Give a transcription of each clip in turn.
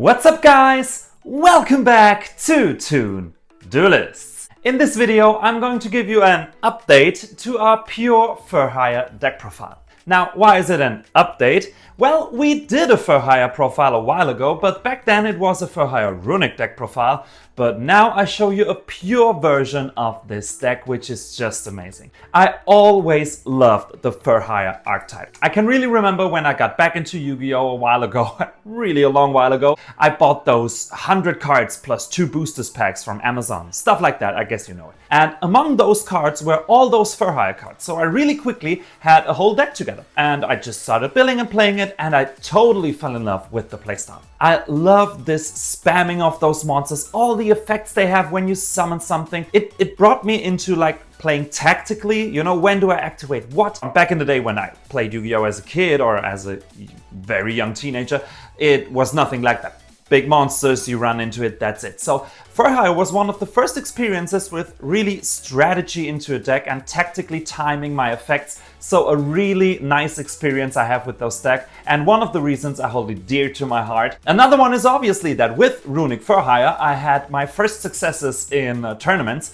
What's up guys? Welcome back to Toon Duelists. In this video I'm going to give you an update to our pure fur hire deck profile. Now, why is it an update? Well, we did a fur hire profile a while ago, but back then it was a fur hire runic deck profile. But now I show you a pure version of this deck, which is just amazing. I always loved the fur hire archetype. I can really remember when I got back into Yu-Gi-Oh! A while ago, really a long while ago, I bought those 100 cards plus 2 boosters packs from Amazon, stuff like that, I guess you know it. And among those cards were all those fur hire cards, so I really quickly had a whole deck together. And I just started building and playing it, and I totally fell in love with the playstyle. I love this spamming of those monsters, all the effects they have when you summon something. It brought me into like playing tactically, you know, when do I activate what? Back in the day when I played Yu-Gi-Oh! As a kid or as a very young teenager, it was nothing like that. Big monsters, you run into it, that's it. So fur hire was one of the first experiences with really strategy into a deck and tactically timing my effects. So a really nice experience I have with those decks, and one of the reasons I hold it dear to my heart. Another one is obviously that with runic fur hire I had my first successes in tournaments.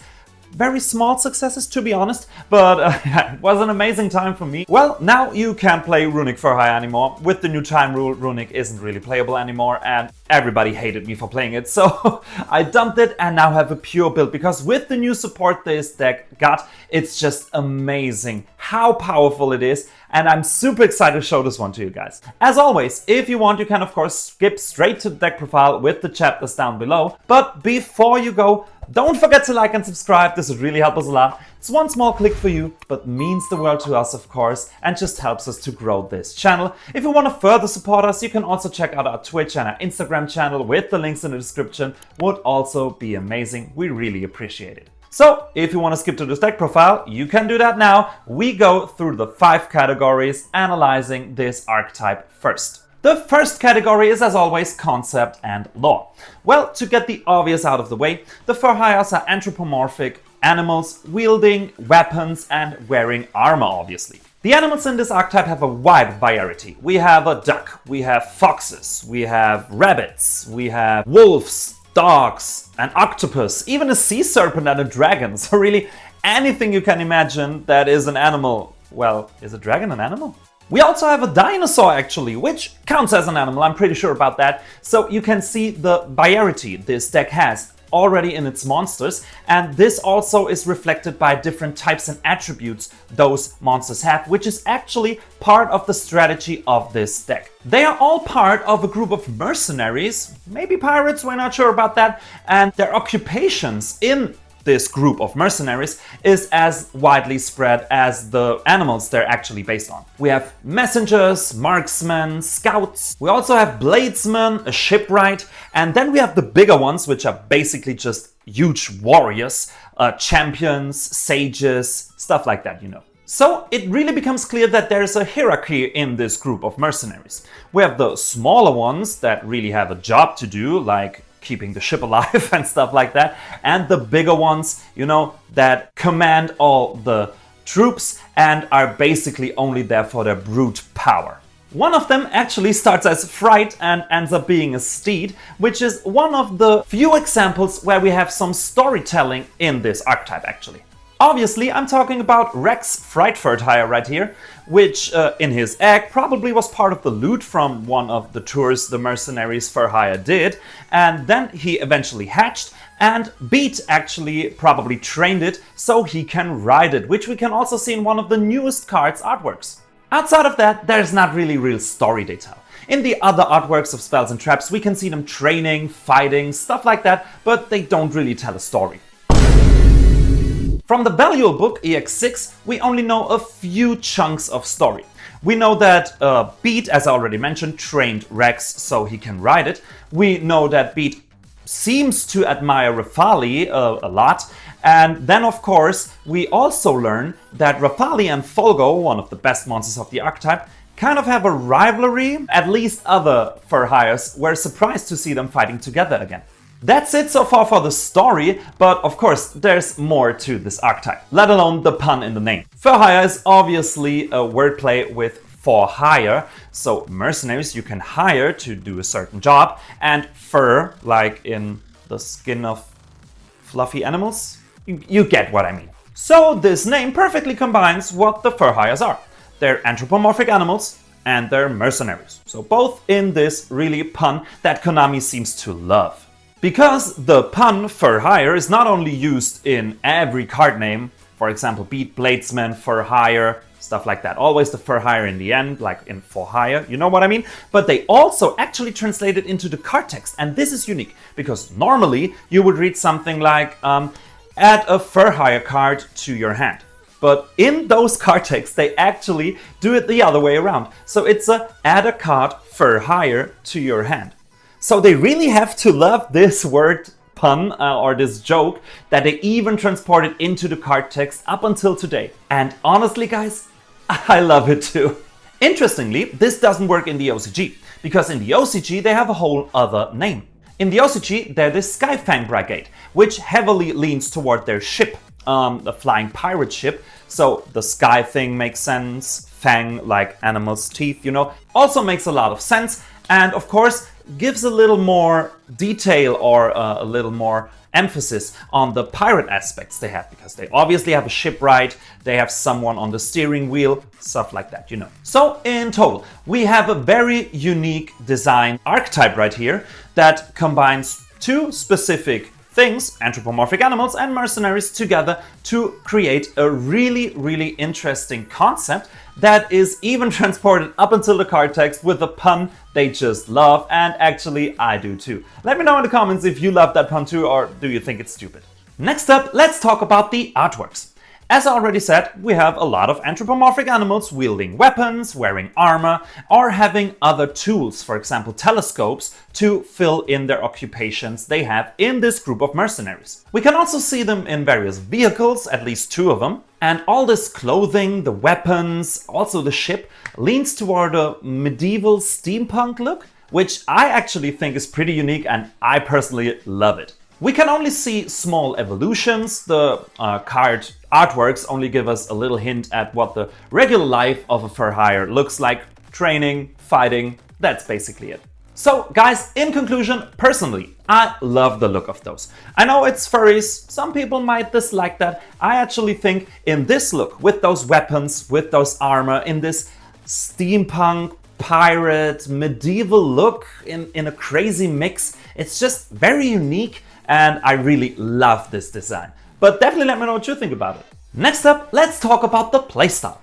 Very small successes, to be honest, but it was an amazing time for me. Well, now you can't play runic fur hire anymore. With the new time rule, runic isn't really playable anymore, and everybody hated me for playing it, so I dumped it and now have a pure build, because with the new support this deck got, it's just amazing how powerful it is, and I'm super excited to show this one to you guys. As always, if you want, you can of course skip straight to the deck profile with the chapters down below, but before you go, don't forget to like and subscribe. This would really help us a lot. It's one small click for you, but means the world to us, of course, and just helps us to grow this channel. If you want to further support us, you can also check out our Twitch and our Instagram channel with the links in the description. Would also be amazing. We really appreciate it. So, if you want to skip to this deck profile, you can do that now. We go through the 5 categories, analyzing this archetype first. The first category is, as always, concept and lore. Well, to get the obvious out of the way, the fur hires are anthropomorphic animals wielding weapons and wearing armor, obviously. The animals in this archetype have a wide variety. We have a duck, we have foxes, we have rabbits, we have wolves, dogs, an octopus, even a sea serpent and a dragon. So really, anything you can imagine that is an animal. Well, is a dragon an animal? We also have a dinosaur actually, which counts as an animal, I'm pretty sure about that. So you can see the variety this deck has already in its monsters, and this also is reflected by different types and attributes those monsters have, which is actually part of the strategy of this deck. They are all part of a group of mercenaries, maybe pirates, we're not sure about that, and their occupations in this group of mercenaries is as widely spread as the animals they're actually based on. We have messengers, marksmen, scouts. We also have bladesmen, a shipwright, and then we have the bigger ones, which are basically just huge warriors, champions, sages, stuff like that, you know. So it really becomes clear that there's a hierarchy in this group of mercenaries. We have the smaller ones that really have a job to do, like keeping the ship alive and stuff like that, and the bigger ones, you know, that command all the troops and are basically only there for their brute power. One of them actually starts as Fright and ends up being a steed, which is one of the few examples where we have some storytelling in this archetype actually. Obviously, I'm talking about Rex Fright fur hire right here, which in his egg probably was part of the loot from one of the tours the mercenaries fur hire did, and then he eventually hatched, and Beat actually probably trained it so he can ride it, which we can also see in one of the newest cards artworks. Outside of that, there's not really real story detail. In the other artworks of spells and traps, we can see them training, fighting, stuff like that, but they don't really tell a story. From the valuable book EX6, we only know a few chunks of story. We know that Beat, as I already mentioned, trained Rex so he can ride it. We know that Beat seems to admire Rafali a lot. And then, of course, we also learn that Rafali and Folgo, one of the best monsters of the archetype, kind of have a rivalry. At least other fur hires were surprised to see them fighting together again. That's it so far for the story, but of course there's more to this archetype, let alone the pun in the name. Fur hire is obviously a wordplay with for hire. So mercenaries you can hire to do a certain job, and fur, like in the skin of fluffy animals. You get what I mean. So this name perfectly combines what the fur hires are. They're anthropomorphic animals and they're mercenaries. So both in this really pun that Konami seems to love. Because the pun fur hire is not only used in every card name, for example, Beat Bladesman, fur hire, stuff like that. Always the fur hire in the end, like in for hire, you know what I mean? But they also actually translate it into the card text. And this is unique because normally you would read something like, add a fur hire card to your hand. But in those card texts, they actually do it the other way around. So it's a add a card fur hire to your hand. So they really have to love this word pun or this joke that they even transport it into the card text up until today. And honestly, guys, I love it too. Interestingly, this doesn't work in the OCG, because in the OCG they have a whole other name. In the OCG, they're the Skyfang Brigade, which heavily leans toward their ship, the flying pirate ship. So the sky thing makes sense, fang like animal's teeth, you know, also makes a lot of sense. And of course, gives a little more detail or a little more emphasis on the pirate aspects they have, because they obviously have a shipwright, they have someone on the steering wheel, stuff like that, you know. So in total, we have a very unique design archetype right here that combines two specific things, anthropomorphic animals and mercenaries, together to create a really, really interesting concept that is even transported up until the card text with a pun they just love, and actually I do too. Let me know in the comments if you love that pun too, or do you think it's stupid. Next up, let's talk about the artworks. As I already said, we have a lot of anthropomorphic animals wielding weapons, wearing armor, or having other tools, for example telescopes, to fill in their occupations they have in this group of mercenaries. We can also see them in various vehicles, at least two of them, and all this clothing, the weapons, also the ship, leans toward a medieval steampunk look, which I actually think is pretty unique and I personally love it. We can only see small evolutions. The card artworks only give us a little hint at what the regular life of a fur hire looks like. Training, fighting, that's basically it. So guys, in conclusion, personally, I love the look of those. I know it's furries, some people might dislike that. I actually think in this look, with those weapons, with those armor, in this steampunk, pirate, medieval look, in a crazy mix, it's just very unique. And I really love this design. But definitely let me know what you think about it. Next up, let's talk about the playstyle.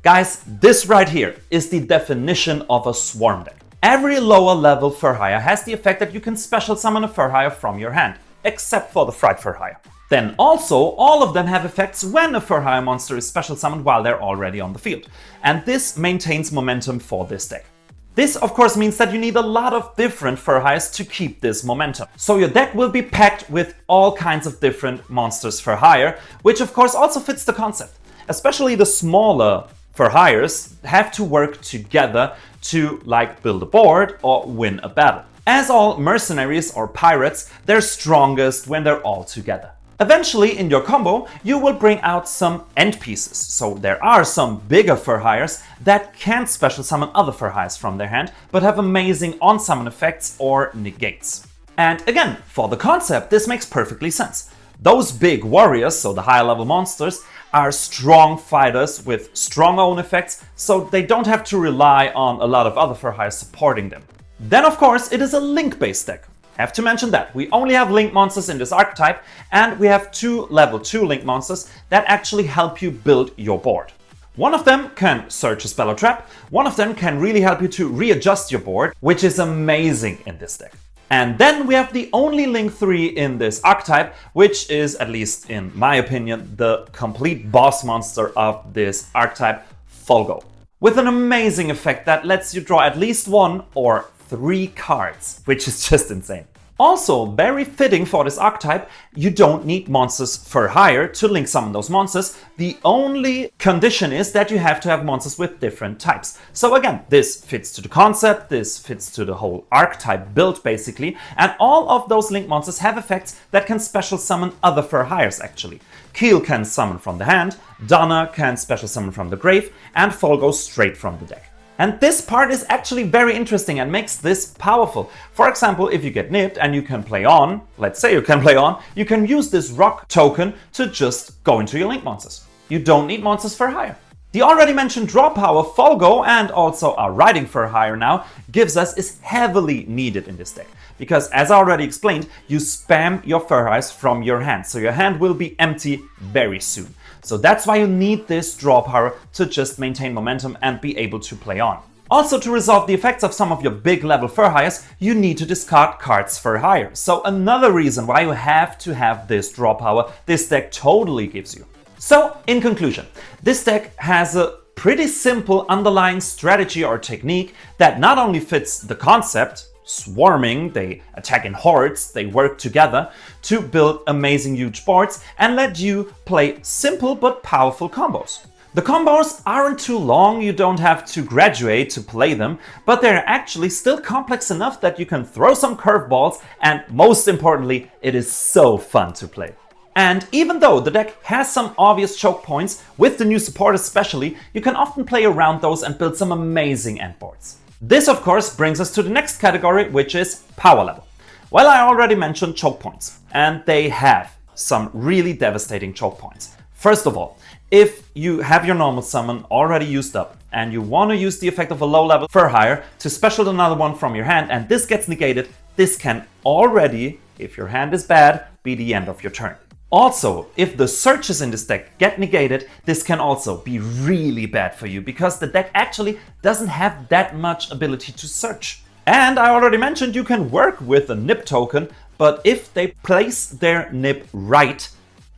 Guys, this right here is the definition of a swarm deck. Every lower level fur hire has the effect that you can special summon a fur hire from your hand, except for the fright fur hire. Then also, all of them have effects when a fur hire monster is special summoned while they're already on the field. And this maintains momentum for this deck. This of course means that you need a lot of different fur hires to keep this momentum. So your deck will be packed with all kinds of different monsters for hire, which of course also fits the concept. Especially the smaller fur hires have to work together to like build a board or win a battle. As all mercenaries or pirates, they're strongest when they're all together. Eventually, in your combo, you will bring out some end pieces. So there are some bigger fur hires that can't special summon other fur hires from their hand, but have amazing on-summon effects or negates. And again, for the concept, this makes perfectly sense. Those big warriors, so the higher level monsters, are strong fighters with strong own effects, so they don't have to rely on a lot of other fur hires supporting them. Then of course, it is a link-based deck. Have to mention that we only have link monsters in this archetype, and we have two level 2 link monsters that actually help you build your board. One of them can search a spell or trap, one of them can really help you to readjust your board, which is amazing in this deck. And then we have the only link 3 in this archetype, which is, at least in my opinion, the complete boss monster of this archetype, Folgo, with an amazing effect that lets you draw at least 1 or 3 cards, which is just insane. Also, very fitting for this archetype, you don't need monsters for hire to link summon those monsters. The only condition is that you have to have monsters with different types. So again, this fits to the concept, this fits to the whole archetype build basically, and all of those link monsters have effects that can special summon other for hires actually. Keel can summon from the hand, Donna can special summon from the grave, and Fall goes straight from the deck. And this part is actually very interesting and makes this powerful. For example, if you get nipped and you can play on, let's say you can play on, you can use this rock token to just go into your link monsters. You don't need monsters for hire. The already mentioned draw power Folgo and also our riding for hire now gives us is heavily needed in this deck. Because as I already explained, you spam your Furhires from your hand, so your hand will be empty very soon. So that's why you need this draw power to just maintain momentum and be able to play on. Also, to resolve the effects of some of your big level Furhires, you need to discard cards for hire. So another reason why you have to have this draw power this deck totally gives you. So in conclusion, this deck has a pretty simple underlying strategy or technique that not only fits the concept, swarming, they attack in hordes, they work together to build amazing huge boards and let you play simple but powerful combos. The combos aren't too long, you don't have to graduate to play them, but they're actually still complex enough that you can throw some curveballs, and most importantly, it is so fun to play. And even though the deck has some obvious choke points, with the new support especially, you can often play around those and build some amazing endboards. This of course brings us to the next category, which is power level. Well, I already mentioned choke points, and they have some really devastating choke points. First of all, if you have your normal summon already used up and you want to use the effect of a low level for hire to special another one from your hand and this gets negated, this can already, if your hand is bad, be the end of your turn. Also, if the searches in this deck get negated, this can also be really bad for you because the deck actually doesn't have that much ability to search. And I already mentioned you can work with a nip token, but if they place their nip right,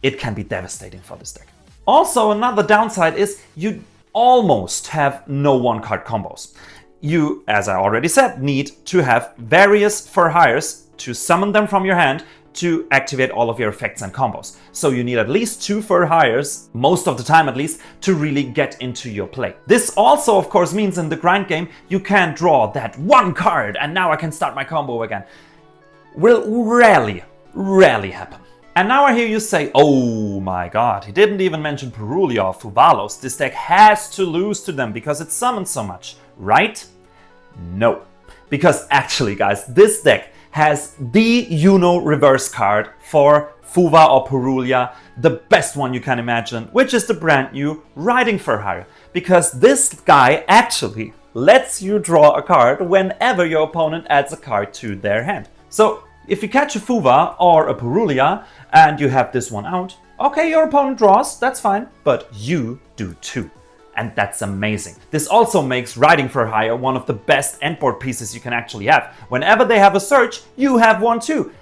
it can be devastating for this deck. Also, another downside is you almost have no one-card combos. You, as I already said, need to have various for hires to summon them from your hand to activate all of your effects and combos. So you need at least 2 for hires, most of the time at least, to really get into your play. This also of course means in the grind game you can draw that one card and now I can start my combo again. Will rarely happen. And now I hear you say, oh my god, he didn't even mention Powerlevel or Fuvalos. This deck has to lose to them because it summons so much, right? No. Because actually guys, this deck has the reverse card for Fuva or Powerlevel, the best one you can imagine, which is the brand new Riding for Hire. Because this guy actually lets you draw a card whenever your opponent adds a card to their hand. So if you catch a Fuva or a Powerlevel and you have this one out, okay, your opponent draws, that's fine, but you do too. And that's amazing. This also makes Riding for Hire one of the best endboard pieces you can actually have. Whenever they have a search, you have one too.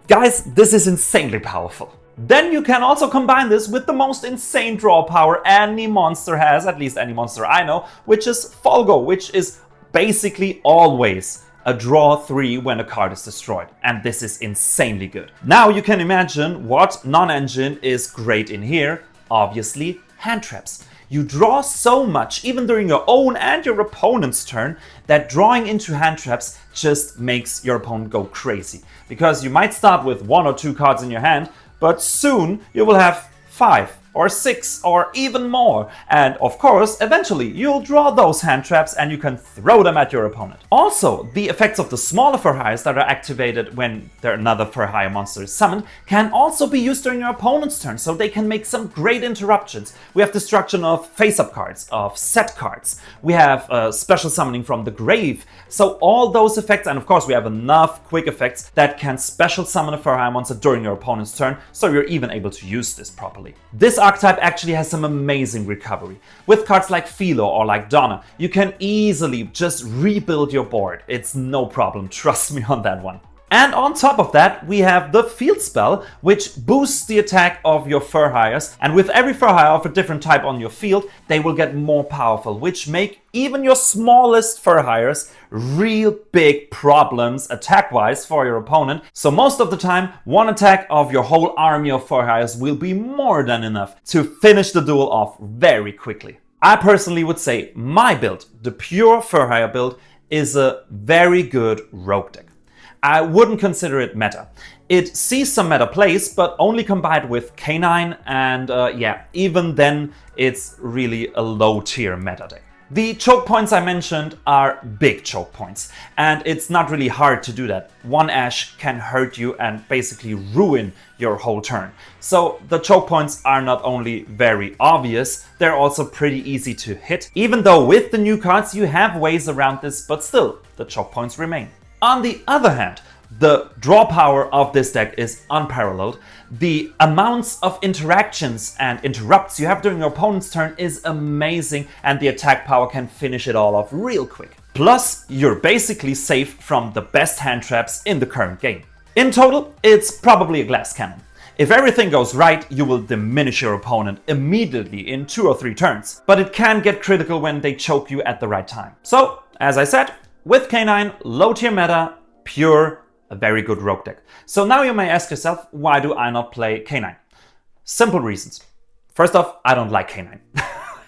Guys, this is insanely powerful. Then you can also combine this with the most insane draw power any monster has, at least any monster I know, which is Folgo, which is basically always a draw 3 when a card is destroyed. And this is insanely good. Now you can imagine what non-engine is great in here. Obviously, hand traps. You draw so much, even during your own and your opponent's turn, that drawing into hand traps just makes your opponent go crazy. Because you might start with 1 or 2 cards in your hand, but soon you will have 5 or 6 or even more. And of course, eventually you'll draw those hand traps and you can throw them at your opponent. Also, the effects of the smaller for hires that are activated when another for hire monster is summoned can also be used during your opponent's turn, so they can make some great interruptions. We have destruction of face-up cards, of set cards. We have special summoning from the grave. So all those effects, and of course we have enough quick effects that can special summon a for hire monster during your opponent's turn, so you're even able to use this properly. This archetype actually has some amazing recovery. With cards like Philo or like Donna, you can easily just rebuild your board. It's no problem, trust me on that one. And on top of that, we have the field spell, which boosts the attack of your fur hires. And with every fur hire of a different type on your field, they will get more powerful, which make even your smallest fur hires real big problems attack-wise for your opponent. So most of the time, one attack of your whole army of fur hires will be more than enough to finish the duel off very quickly. I personally would say my build, the pure fur hire build, is a very good rogue deck. I wouldn't consider it meta. It sees some meta plays, but only combined with K9, and yeah, even then it's really a low tier meta deck. The choke points I mentioned are big choke points, and it's not really hard to do that. One Ash can hurt you and basically ruin your whole turn. So the choke points are not only very obvious, they're also pretty easy to hit. Even though with the new cards you have ways around this, but still, the choke points remain. On the other hand, the draw power of this deck is unparalleled. The amounts of interactions and interrupts you have during your opponent's turn is amazing, and the attack power can finish it all off real quick. Plus, you're basically safe from the best hand traps in the current game. In total, it's probably a glass cannon. If everything goes right, you will diminish your opponent immediately in 2 or 3 turns, but it can get critical when they choke you at the right time. So, as I said, with K9, low tier meta, pure, a very good rogue deck. So now you may ask yourself, why do I not play K9? Simple reasons. First off, I don't like K9.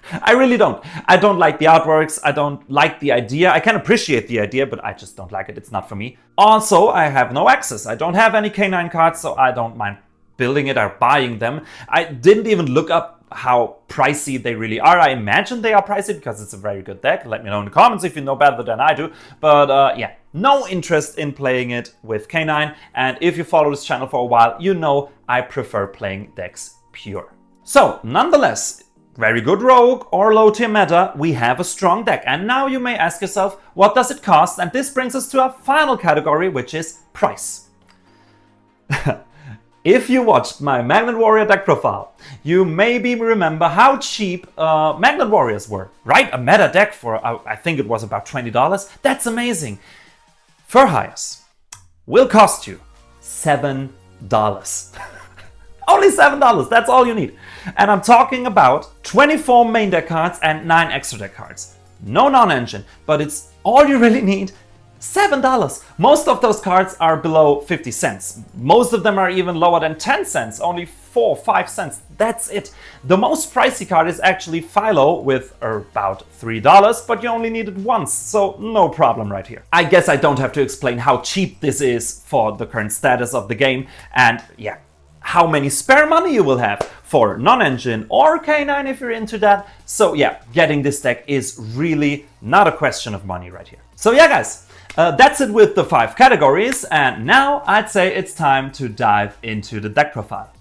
I really don't. I don't like the artworks, I don't like the idea. I can appreciate the idea, but I just don't like it. It's not for me. Also, I have no access. I don't have any K9 cards, so I don't mind building it or buying them. I didn't even look up how pricey they really are. I imagine they are pricey because it's a very good deck. Let me know in the comments if you know better than I do. But yeah, no interest in playing it with K9. And if you follow this channel for a while, you know I prefer playing decks pure. So, nonetheless, very good rogue or low tier meta, we have a strong deck. And now you may ask yourself, what does it cost? And this brings us to our final category, which is price. If you watched my Magnet Warrior deck profile, you maybe remember how cheap Magnet Warriors were, right? A meta deck for, I think it was about $20. That's amazing. Fur hires will cost you $7. Only $7, that's all you need. And I'm talking about 24 main deck cards and 9 extra deck cards. No non-engine, but it's all you really need. $7. Most of those cards are below 50 cents. Most of them are even lower than 10 cents, only 4 or 5 cents. That's it. The most pricey card is actually Philo with about $3, but you only need it once, so no problem right here. I guess I don't have to explain how cheap this is for the current status of the game, and yeah, how many spare money you will have for non-engine or K9 if you're into that. So yeah, getting this deck is really not a question of money right here. So yeah guys, that's it with the 5 categories, and now I'd say it's time to dive into the deck profile.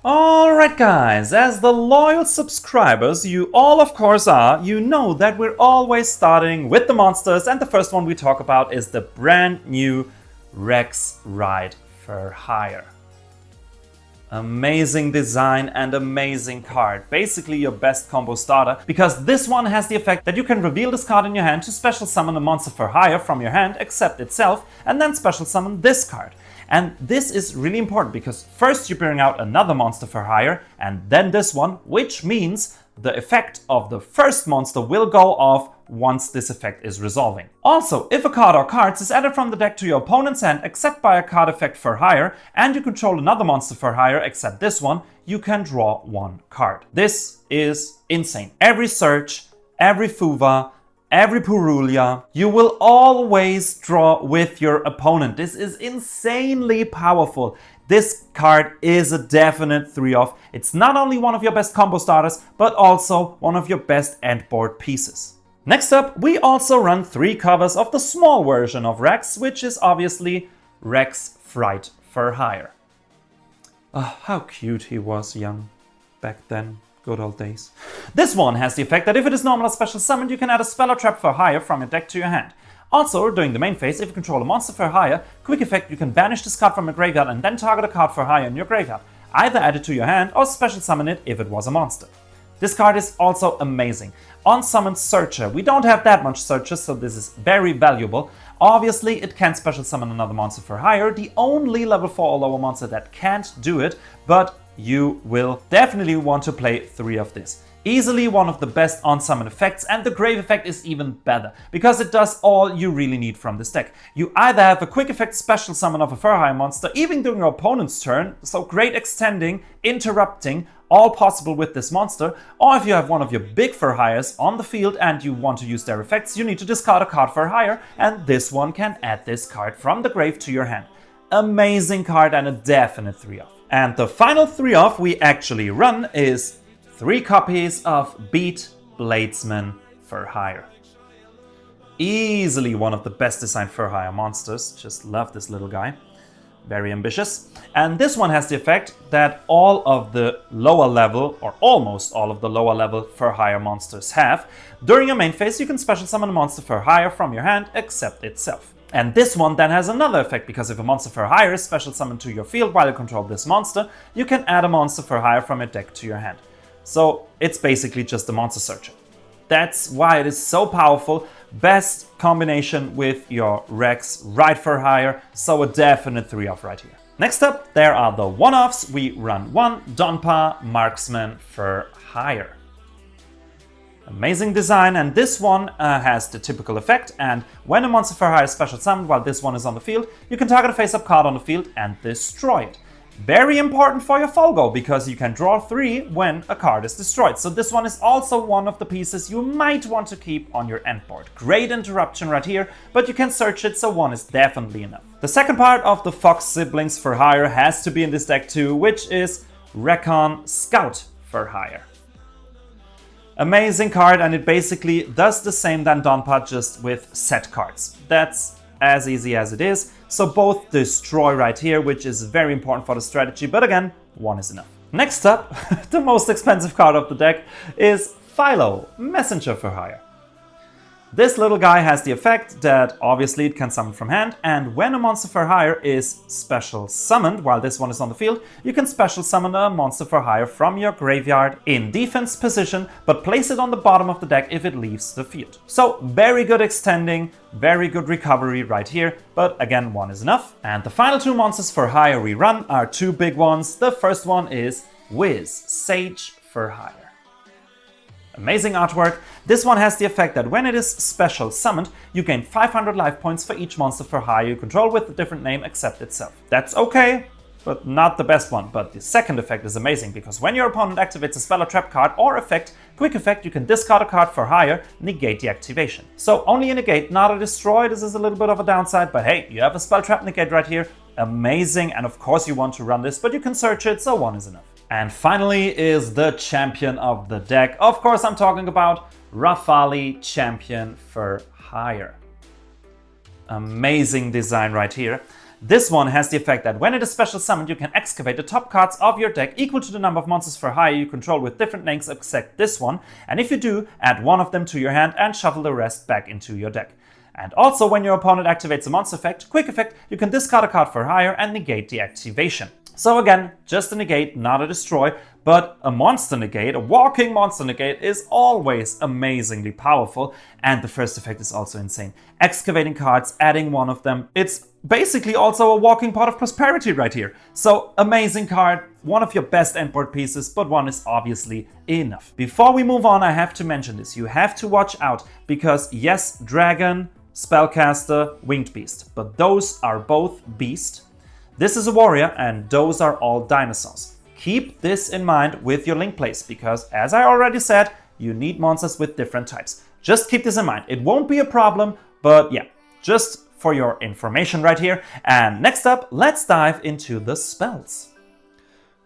Alright guys, as the loyal subscribers you all of course are, you know that we're always starting with the monsters, and the first one we talk about is the brand new Rex Ride for Hire. Amazing design and amazing card. Basically your best combo starter, because this one has the effect that you can reveal this card in your hand to special summon a monster for hire from your hand, except itself, and then special summon this card. And this is really important because first you bring out another monster for hire and then this one, which means the effect of the first monster will go off once this effect is resolving. Also, if a card or cards is added from the deck to your opponent's hand except by a card effect for hire, and you control another monster for hire except this one, you can draw 1 card. This is insane. Every search, every Fuva, every Purulia, you will always draw with your opponent. This is insanely powerful. This card is a definite 3-off. It's not only one of your best combo starters, but also one of your best end board pieces. Next up, we also run 3 covers of the small version of Rex, which is obviously Rex Fright for Hire. How cute he was young back then. Good old days. This one has the effect that if it is normal or special summoned, you can add a spell or trap for hire from your deck to your hand. Also, during the main phase, if you control a monster for hire, quick effect, you can banish this card from your graveyard and then target a card for hire in your graveyard. Either add it to your hand or special summon it if it was a monster. This card is also amazing. On Summon Searcher, we don't have that much searches, so this is very valuable. Obviously, it can special summon another monster for hire, the only level 4 or lower monster that can't do it, but you will definitely want to play 3 of this. Easily one of the best on-summon effects, and the Grave effect is even better, because it does all you really need from this deck. You either have a quick effect special summon of a Fur-Hire monster, even during your opponent's turn, so great extending, interrupting, all possible with this monster, or if you have one of your big Fur-Hires on the field and you want to use their effects, you need to discard a card for hire, and this one can add this card from the grave to your hand. Amazing card and a definite 3-off. And the final 3-off we actually run is 3 copies of Beat Bladesman for hire. Easily one of the best designed for hire monsters. Just love this little guy. Very ambitious. And this one has the effect that all of the lower level, or almost all of the lower level for hire monsters have. During your main phase, you can special summon a monster for hire from your hand except itself. And this one then has another effect, because if a monster for hire is special summoned to your field while you control this monster, you can add a monster for hire from your deck to your hand. So it's basically just a monster searcher. That's why it is so powerful. Best combination with your Rex right for hire, so a definite 3-off right here. Next up, there are the 1-offs. We run 1 Donpa Marksman for hire. Amazing design, and this one has the typical effect, and when a monster for hire is special summoned while this one is on the field, you can target a face-up card on the field and destroy it. Very important for your Folgo, because you can draw 3 when a card is destroyed. So this one is also one of the pieces you might want to keep on your end board. Great interruption right here, but you can search it, so 1 is definitely enough. The second part of the Fox siblings for hire has to be in this deck too, which is Recon Scout for hire. Amazing card, and it basically does the same than Donpa, just with set cards. That's as easy as it is. So both destroy right here, which is very important for the strategy, but again, 1 is enough. Next up, the most expensive card of the deck is Philo, Messenger for hire. This little guy has the effect that obviously it can summon from hand, and when a monster for hire is special summoned while this one is on the field, you can special summon a monster for hire from your graveyard in defense position, but place it on the bottom of the deck if it leaves the field. So very good extending, very good recovery right here, but again, 1 is enough. And the final 2 monsters for hire we run are 2 big ones. The first one is Wiz, Sage for hire. Amazing artwork. This one has the effect that when it is special summoned, you gain 500 life points for each monster for hire you control with a different name except itself. That's okay, but not the best one. But the second effect is amazing, because when your opponent activates a spell or trap card or effect, quick effect, you can discard a card for hire, negate the activation. So only a negate, not a destroy. This is a little bit of a downside, but hey, you have a spell trap negate right here. Amazing, and of course you want to run this, but you can search it, so 1 is enough. And finally is the champion of the deck. Of course, I'm talking about Rafali, Champion for hire. Amazing design right here. This one has the effect that when it is special summoned, you can excavate the top cards of your deck equal to the number of monsters for hire you control with different names except this one. And if you do, add 1 of them to your hand and shuffle the rest back into your deck. And also, when your opponent activates a monster effect, quick effect, you can discard a card for hire and negate the activation. So again, just a negate, not a destroy, but a monster negate, a walking monster negate, is always amazingly powerful, and the first effect is also insane. Excavating cards, adding 1 of them, it's basically also a walking pot of prosperity right here. So amazing card, one of your best endboard pieces, but 1 is obviously enough. Before we move on, I have to mention this. You have to watch out, because yes, Dragon, Spellcaster, Winged Beast, but those are both Beast. This is a warrior, and those are all dinosaurs. Keep this in mind with your link plays, because as I already said, you need monsters with different types. Just keep this in mind. It won't be a problem, but yeah, just for your information right here. And next up, let's dive into the spells.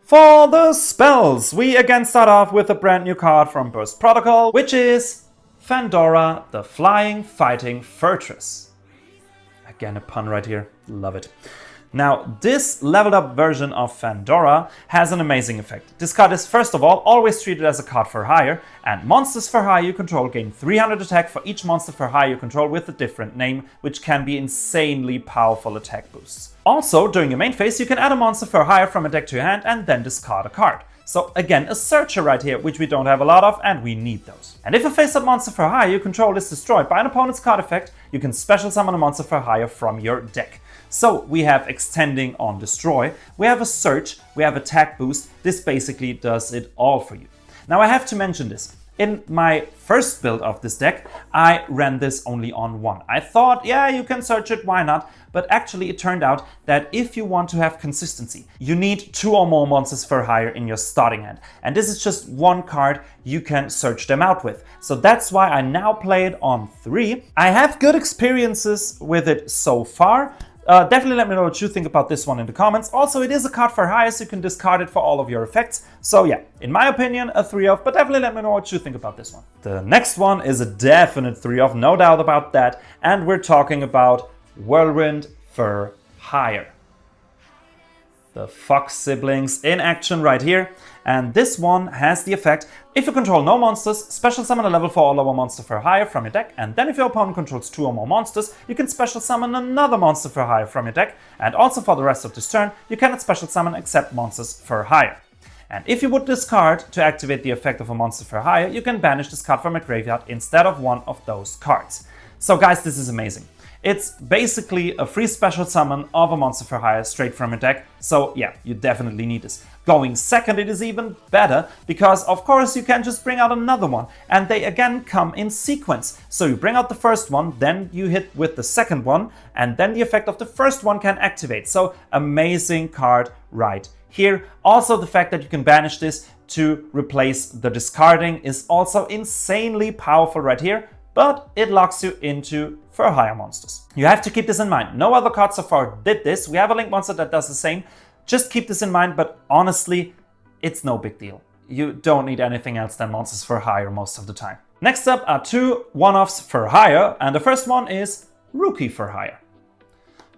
For the spells, we again start off with a brand new card from Burst Protocol, which is Fandora, the Flying Fighting Fortress. Again, a pun right here. Love it. Now, this leveled up version of Fandora has an amazing effect. This card is, first of all, always treated as a card for hire, and monsters for hire you control gain 300 attack for each monster for hire you control with a different name, which can be insanely powerful attack boosts. Also, during your main phase, you can add a monster for hire from a deck to your hand and then discard a card. So again, a searcher right here, which we don't have a lot of, and we need those. And if a face-up monster for hire you control is destroyed by an opponent's card effect, you can special summon a monster for hire from your deck. So we have extending on destroy, we have a search, we have attack boost. This basically does it all for you. Now I have to mention this. In my first build of this deck, I ran this only on 1. I thought, yeah, you can search it, why not? But actually it turned out that if you want to have consistency, you need 2 or more monsters for hire in your starting hand. And this is just 1 card you can search them out with. So that's why I now play it on 3. I have good experiences with it so far. Definitely let me know what you think about this one in the comments. Also, it is a card for hire, so you can discard it for all of your effects. So yeah, in my opinion, a 3 of, but definitely let me know what you think about this one. The next one is a definite 3 of, no doubt about that. And we're talking about Whirlwind for hire. The Fox siblings in action right here. And this one has the effect, if you control no monsters, special summon a level 4 or lower monster for hire from your deck, and then if your opponent controls 2 or more monsters, you can special summon another monster for hire from your deck, and also for the rest of this turn, you cannot special summon except monsters for hire. And if you would discard to activate the effect of a monster for hire, you can banish this card from a graveyard instead of one of those cards. So guys, this is amazing. It's basically a free special summon of a monster for hire straight from your deck, so yeah, you definitely need this. Going second, it is even better, because of course you can just bring out another one, and they again come in sequence. So you bring out the first one, then you hit with the second one, and then the effect of the first one can activate. So amazing card right here. Also the fact that you can banish this to replace the discarding is also insanely powerful right here. But it locks you into for hire monsters. You have to keep this in mind. No other card so far did this. We have a Link monster that does the same. Just keep this in mind, but honestly, it's no big deal. You don't need anything else than monsters for hire most of the time. Next up are 2 one-offs for hire, and the first one is Rookie for hire.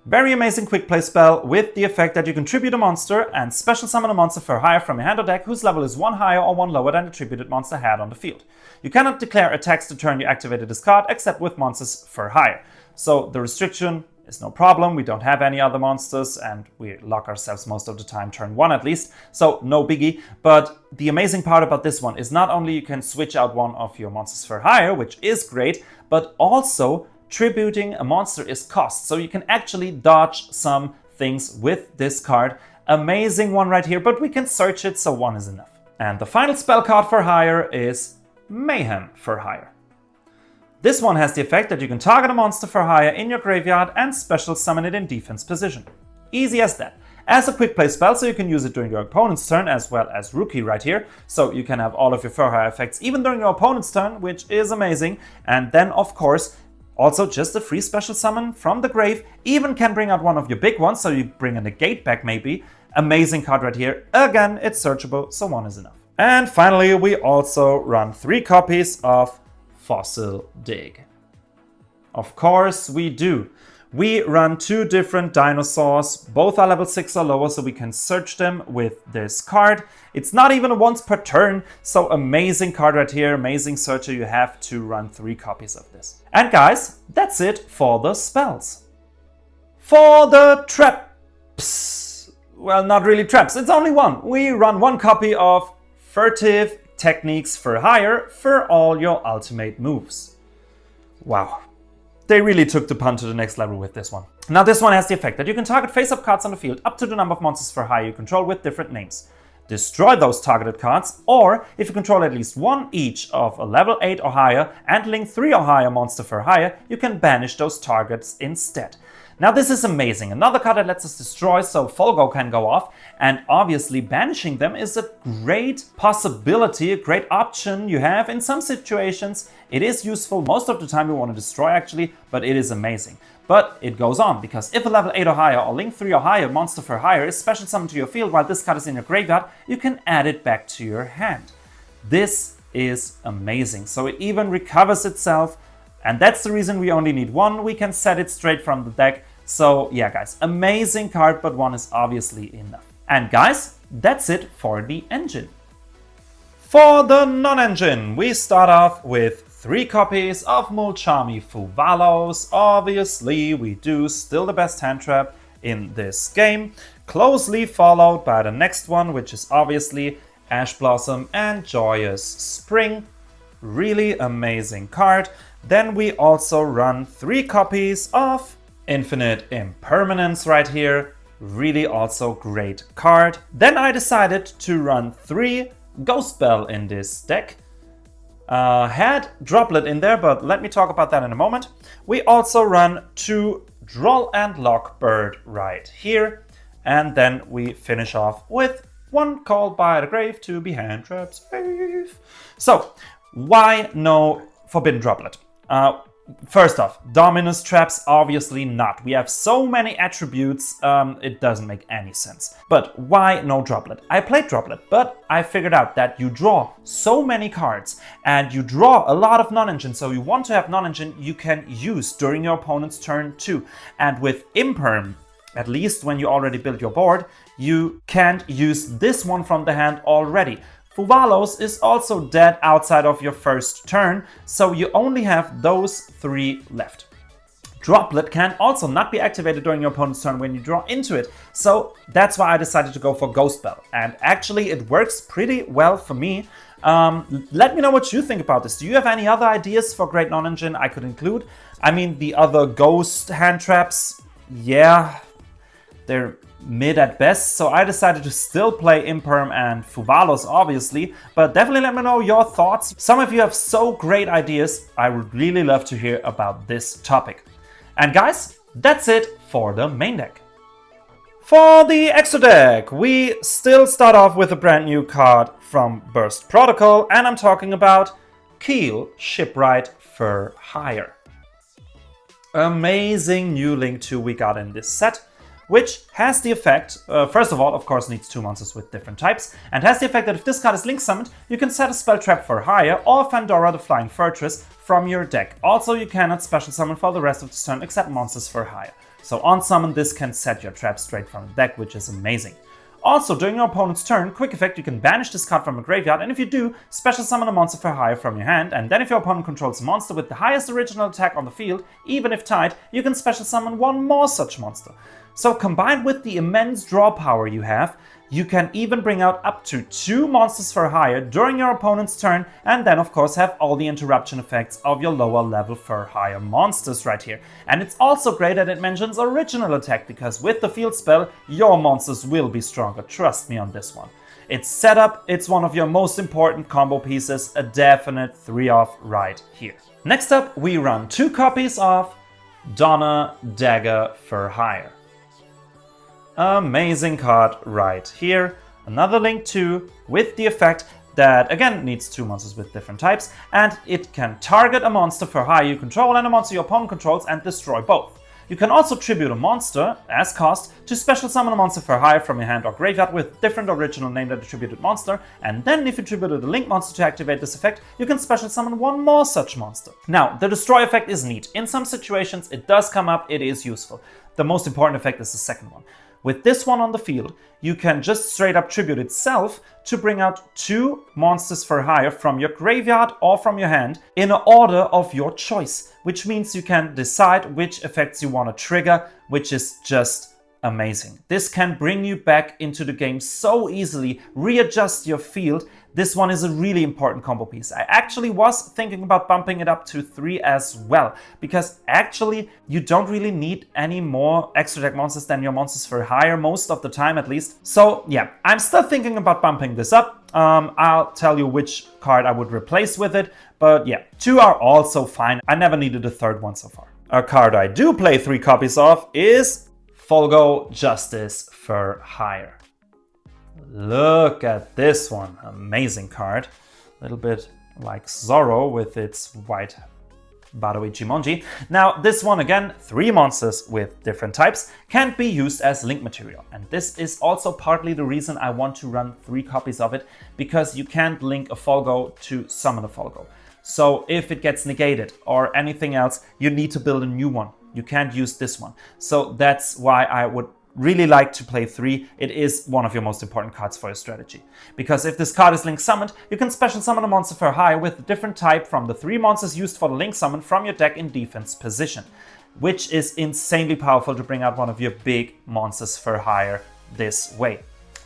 Very amazing quick play spell with the effect that you can tribute a monster and special summon a monster for hire from your hand or deck whose level is 1 higher or 1 lower than the tributed monster had on the field. You cannot declare attacks the turn you activated this card except with monsters for hire. So the restriction is no problem, we don't have any other monsters and we lock ourselves most of the time turn 1 at least, so no biggie. But the amazing part about this one is not only you can switch out one of your monsters for hire, which is great, but also tributing a monster is cost, so you can actually dodge some things with this card. Amazing one right here, but we can search it, so 1 is enough. And the final spell card for hire is Mayhem for hire. This one has the effect that you can target a monster for hire in your graveyard and special summon it in defense position. Easy as that. As a quick play spell, so you can use it during your opponent's turn as well as Rookie right here. So you can have all of your for hire effects even during your opponent's turn, which is amazing. And then of course, also just a free special summon from the grave, even can bring out one of your big ones, so you bring a negate back maybe. Amazing card right here. Again, it's searchable, so 1 is enough. And finally, we also run 3 copies of Fossil Dig. Of course we do. We run 2 different dinosaurs, both are level 6 or lower, so we can search them with this card. It's not even a once per turn, so amazing card right here, amazing searcher. You have to run 3 copies of this. And guys, that's it for the spells. For the traps, well, not really traps, it's only 1. We run 1 copy of Furtive Techniques for hire for all your ultimate moves. Wow. They really took the pun to the next level with this one. Now this one has the effect that you can target face-up cards on the field up to the number of monsters for hire you control with different names. Destroy those targeted cards, or if you control at least 1 each of a level 8 or higher and link 3 or higher monster for hire, you can banish those targets instead. Now this is amazing. Another card that lets us destroy, so Folgo can go off, and obviously banishing them is a great possibility, a great option you have in some situations. It is useful. Most of the time we want to destroy actually, but it is amazing. But it goes on, because if a level 8 or higher or link 3 or higher monster for hire is special summoned to your field while this card is in your graveyard, you can add it back to your hand. This is amazing. So it even recovers itself, and that's the reason we only need 1. We can set it straight from the deck. So yeah guys, amazing card, but 1 is obviously enough. And guys, that's it for the engine. For the non-engine, we start off with 3 copies of Mulchami Fuvalos. Obviously, we do still the best hand trap in this game. Closely followed by the next one, which is obviously Ash Blossom, and Joyous Spring. Really amazing card. Then we also run 3 copies of Infinite Impermanence right here. Really also great card. Then I decided to run 3 Ghost Bell in this deck. Had Droplet in there, but let me talk about that in a moment. We also run 2 Droll and Lockbird right here. And then we finish off with 1 Called by the Grave to be hand trap safe. So, why no Forbidden Droplet? First off, Dominus traps, obviously not. We have so many attributes, it doesn't make any sense. But why no Droplet? I played Droplet, but I figured out that you draw so many cards and you draw a lot of non-engine, so you want to have non-engine you can use during your opponent's turn too. And with Imperm, at least when you already built your board, you can't use this one from the hand already. Fuvalos is also dead outside of your first turn, so you only have those 3 left. Droplet can also not be activated during your opponent's turn when you draw into it, so that's why I decided to go for Ghost Bell. And actually it works pretty well for me. Let me know what you think about this. Do you have any other ideas for great non-engine I could include? I mean, the other ghost hand traps, yeah, they're mid at best, so I decided to still play Imperm and Fuvalos obviously, but definitely let me know your thoughts. Some of you have so great ideas, I would really love to hear about this topic. And guys, that's it for the main deck. For the extra deck, we still start off with a brand new card from Burst Protocol, and I'm talking about Keel Shipwright for Hire. Amazing new Link 2 we got in this set, which has the effect, first of all, of course, needs 2 monsters with different types, and has the effect that if this card is link summoned, you can set a spell trap for hire or Fandora the Flying Fortress from your deck. Also, you cannot special summon for the rest of the turn except monsters for hire. So on summon, this can set your trap straight from the deck, which is amazing. Also, during your opponent's turn, quick effect, you can banish this card from a graveyard, and if you do, special summon a monster for hire from your hand, and then if your opponent controls a monster with the highest original attack on the field, even if tied, you can special summon 1 more such monster. So combined with the immense draw power you have, you can even bring out up to 2 monsters for hire during your opponent's turn, and then of course have all the interruption effects of your lower level for hire monsters right here. And it's also great that it mentions original attack, because with the field spell, your monsters will be stronger, trust me on this one. It's set up, it's one of your most important combo pieces, a definite 3-off right here. Next up, we run 2 copies of Donna Dagger for Hire. Amazing card right here. Another Link 2 with the effect that again needs 2 monsters with different types, and it can target a monster for hire you control and a monster your opponent controls and destroy both. You can also tribute a monster as cost to special summon a monster for hire from your hand or graveyard with different original name than the tributed monster, and then if you tributed a link monster to activate this effect, you can special summon 1 more such monster. Now, the destroy effect is neat. In some situations it does come up, it is useful. The most important effect is the second one. With this one on the field, you can just straight up tribute itself to bring out 2 monsters for hire from your graveyard or from your hand in an order of your choice, which means you can decide which effects you want to trigger, which is just amazing. This can bring you back into the game so easily, readjust your field. This one is a really important combo piece. I actually was thinking about bumping it up to 3 as well, because actually you don't really need any more extra deck monsters than your monsters for hire most of the time at least. So yeah, I'm still thinking about bumping this up. I'll tell you which card I would replace with it, but yeah, 2 are also fine. I never needed a 3rd one so far. A card I do play 3 copies of is Folgo Justice for Hire. Look at this one, amazing card. A little bit like Zorro with its white Badoi Chimonji. Now this one again, 3 monsters with different types, can't be used as link material. And this is also partly the reason I want to run 3 copies of it, because you can't link a Folgo to summon a Folgo. So if it gets negated or anything else, you need to build a new one. You can't use this one. So that's why I would really like to play 3. It is one of your most important cards for your strategy. Because if this card is link summoned, you can special summon a monster for hire with a different type from the 3 monsters used for the link summon from your deck in defense position, which is insanely powerful to bring out one of your big monsters for hire this way.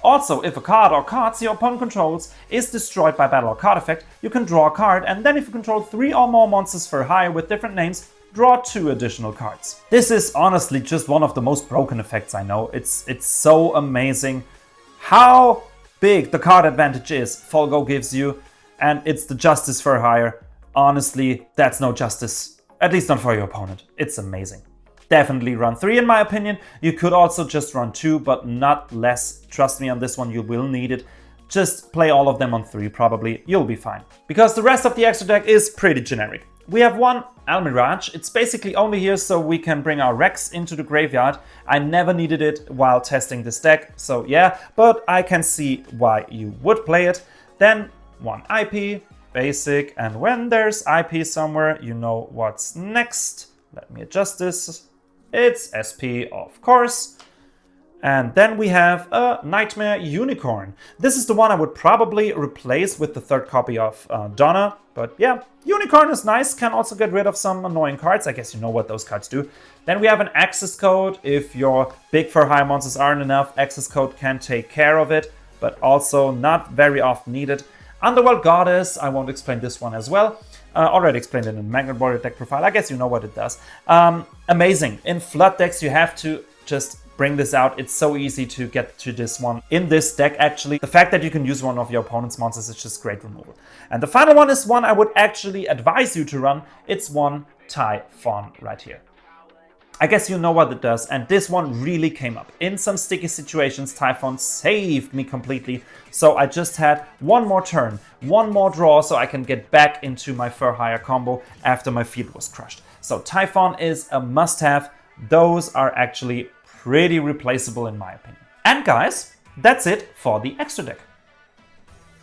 Also, if a card or cards your opponent controls is destroyed by battle or card effect, you can draw a card, and then if you control 3 or more monsters for hire with different names, draw 2 additional cards. This is honestly just one of the most broken effects I know. It's so amazing how big the card advantage is Folgo gives you, and it's the justice for hire. Honestly, that's no justice, at least not for your opponent. It's amazing. Definitely run 3 in my opinion. You could also just run 2, but not less. Trust me on this one, you will need it. Just play all of them on 3 probably, you'll be fine. Because the rest of the extra deck is pretty generic. We have one Almirage. It's basically only here so we can bring our Rex into the graveyard. I never needed it while testing this deck, so yeah, but I can see why you would play it. Then one IP, basic, and when there's IP somewhere, you know what's next. Let me adjust this. It's SP, of course. And then we have a Nightmare Unicorn. This is the one I would probably replace with the 3rd copy of Donna. But yeah, Unicorn is nice, can also get rid of some annoying cards. I guess you know what those cards do. Then we have an access code. If your big for hire monsters aren't enough, access code can take care of it, but also not very often needed. Underworld Goddess, I won't explain this one as well. Already explained it in Magnet Warrior deck profile. I guess you know what it does. Amazing. In Flood decks, you have to just bring this out. It's so easy to get to this one in this deck, actually. The fact that you can use one of your opponent's monsters is just great removal. And the final one is one I would actually advise you to run. It's one Typhon right here. I guess you know what it does, and this one really came up. In some sticky situations, Typhon saved me completely, so I just had one more turn, one more draw, so I can get back into my for hire combo after my field was crushed. So Typhon is a must-have. Those are actually pretty replaceable in my opinion. And guys, that's it for the extra deck.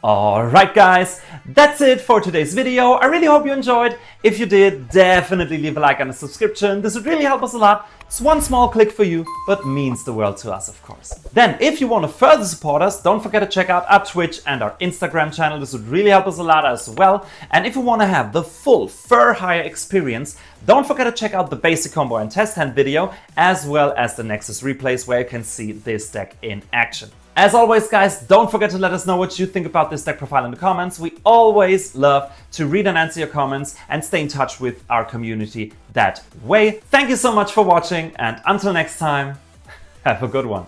Alright guys, that's it for today's video. I really hope you enjoyed. If you did, definitely leave a like and a subscription. This would really help us a lot. It's one small click for you, but means the world to us, of course. Then, if you want to further support us, don't forget to check out our Twitch and our Instagram channel. This would really help us a lot as well. And if you want to have the full for hire experience, don't forget to check out the basic combo and test hand video, as well as the Nexus-Replays, where you can see this deck in action. As always, guys, don't forget to let us know what you think about this deck profile in the comments. We always love to read and answer your comments and stay in touch with our community that way. Thank you so much for watching, and until next time, have a good one.